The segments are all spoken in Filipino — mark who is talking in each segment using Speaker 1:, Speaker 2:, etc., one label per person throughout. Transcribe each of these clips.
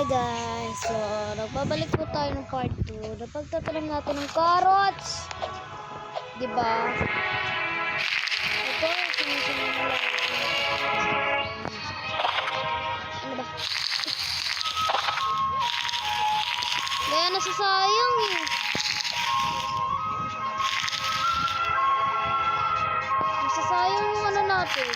Speaker 1: Hi guys, so nagbabalik po tayo ng part 2 na pagtatanim natin ng carrots, diba? Ito, sinisunod na lang. Ano ba? Kaya nasasayang eh. Nasasayang yung ano natin.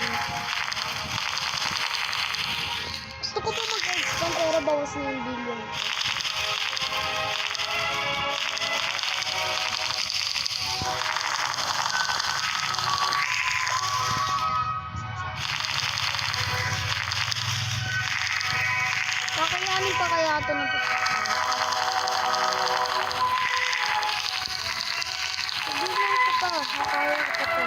Speaker 1: Gusto ko pa mag-expand pero bawas na yung billion. Kakayanin pa kaya ito na ito? Hindi na ito pa. Makaya ito pa.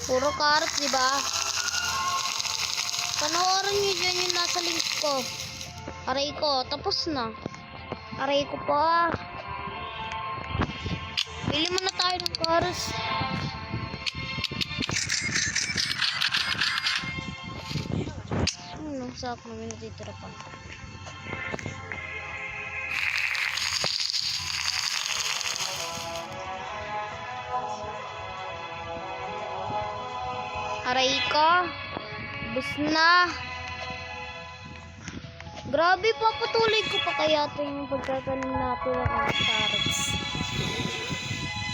Speaker 1: Puro carrots, diba? Panoorin nyo dyan yung nasa link ko. Aray ko, tapos na. Aray ko pa. Bili muna tayo ng carrots. Sakto na may natitira pa. Aray ko. Bus na. Grabe, papatuloy ko pa kaya ito yung pagkakanin natin ng carrots.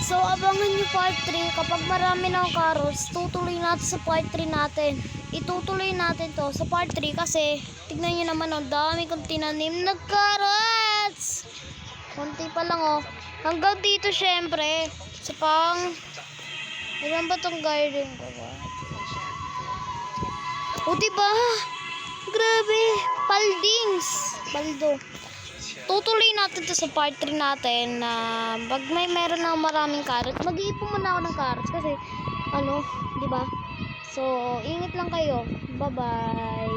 Speaker 1: So, abangan nyo part 3. Kapag marami ng carrots, tutuloy natin sa part 3 natin. Itutuloy natin to sa part 3 kasi tignan nyo naman, ang dami kong tinanim na carrots. Konti pa lang oh. Hanggang dito syempre. Sa pang... Ilan ba tong garden ko ba? O diba? Grabe. Paldings. Paldo. Tutuloy natin to sa part 3 natin na pag meron na maraming carrots, mag-iipon muna ako ng carrots kasi ano, di ba? So, ingat lang kayo. Bye-bye.